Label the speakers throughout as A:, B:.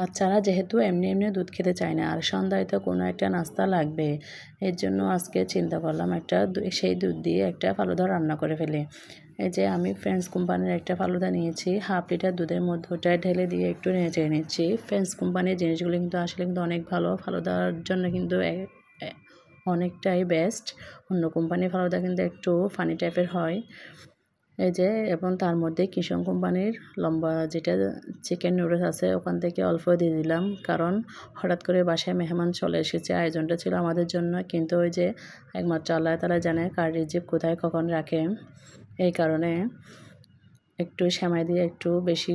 A: বাচ্চারা যেহেতু এমনি এমনি দুধ খেতে চায় না, আর সন্ধ্যায় তো কোনো একটা নাস্তা লাগবে। এর জন্য আজকে চিন্তা করলাম সেই দুধ দিয়ে একটা ফালুদা রান্না করে ফেলি। এই যে আমি ফ্রেন্ডস কোম্পানির একটা ফালুদা নিয়েছি, 1/2 লিটার দুধের মধ্যে ওটা ঢেলে দিয়ে একটু নেড়ে নিচ্ছি। ফ্রেন্ডস কোম্পানির জিনিসগুলো কিন্তু আসলে কিন্তু অনেক ভালো, ফালুদার জন্য কিন্তু অনেকটাই বেস্ট। অন্য কোম্পানির ফালুদা কিন্তু একটু ফানি টাইপের হয়। এই যে এবং তার মধ্যে কিষণ কোম্পানির লম্বা যেটা চিকেন নুডলস আছে ওখান থেকে অল্প দিয়ে দিলাম, কারণ হঠাৎ করে বাসায় মেহমান চলে এসেছে, আয়োজনটা ছিল আমাদের জন্য, কিন্তু ওই যে একমাত্র আল্লাহ তাআলা জানে কার রিজিক কোথায় কখন রাখে। এই কারণে একটু সেমাই দিয়ে একটু বেশি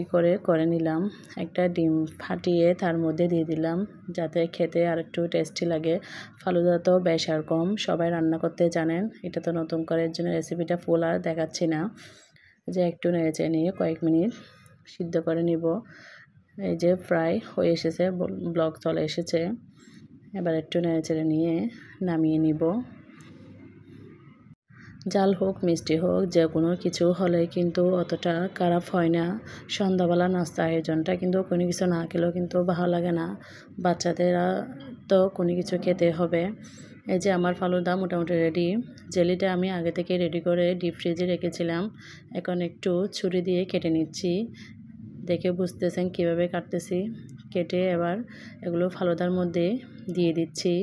A: করে নিলাম। একটা ডিম ফাটিয়ে তার মধ্যে দিয়ে দিলাম যাতে খেতে আর একটু টেস্টি লাগে। ফালুদা তো বেশ আর কম সবাই রান্না করতে জানেন, এটা তো নতুন করে এর জন্য রেসিপিটা ফুল আর দেখাচ্ছি না। যে একটু নেড়ে নিয়ে কয়েক মিনিট সিদ্ধ করে নিব। এই যে প্রায় হয়ে এসেছে, ব্লক চলে এসেছে। এবার একটু নেড়ে নিয়ে নামিয়ে নিব। জাল হোক মিষ্টি হোক যে কোনো কিছু হলে কিন্তু অতটা খারাপ হয় না। সন্ধ্যাবেলা নাস্তা আয়োজনটা কিন্তু কোনো কিছু না খেলেও কিন্তু ভালো লাগে না। বাচ্চাদেরা তো কোনো কিছু খেতে হবে। এই যে আমার ফালুদা মোটামুটি রেডি। জেলিটা আমি আগে থেকে রেডি করে ডিপ ফ্রিজে রেখেছিলাম। এখন একটু ছুরি দিয়ে কেটে নিচ্ছি। দেখে বুঝতেছেন কীভাবে কাটতেছি। কেটে এবার এগুলো ফালুদার মধ্যে দিয়ে দিচ্ছি।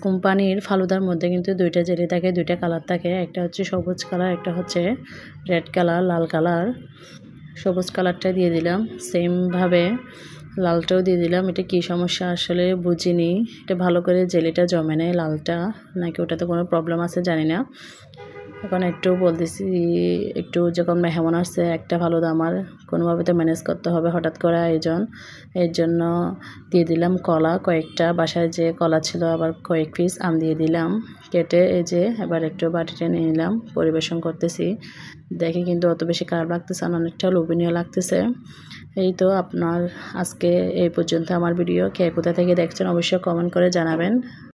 A: কোম্পানির ফালুদার মধ্যে কিন্তু 2টা জেলি থাকে, 2টা কালার থাকে। একটা হচ্ছে সবুজ কালার, একটা হচ্ছে রেড কালার, লাল কালার। সবুজ কালারটা দিয়ে দিলাম, সেমভাবে লালটাও দিয়ে দিলাম। এটা কী সমস্যা আসলে বুঝিনি, এটা ভালো করে জেলিটা জমে নেয় লালটা, নাকি ওটাতে কোনো প্রবলেম আছে জানি না। এখন একটু বলতেছি, একটু যখন মেহমান আসছে একটা ফালুদা আমার কোনোভাবে তো ম্যানেজ করতে হবে, হঠাৎ করে আয়োজন। এর জন্য দিয়ে দিলাম কলা কয়েকটা, বাসায় যে কলা ছিল আবার কয়েক পিস আম দিয়ে দিলাম কেটে। এই যে এবার একটু বাটিতে নিয়ে নিলাম, পরিবেশন করতেছি। দেখে কিন্তু অত বেশি খারাপ লাগতেছে না, অনেকটা লোভনীয় লাগতেছে। এই তো আপনার আজকে এই পর্যন্ত আমার ভিডিও। কে কোথা থেকে দেখছেন অবশ্যই কমেন্ট করে জানাবেন।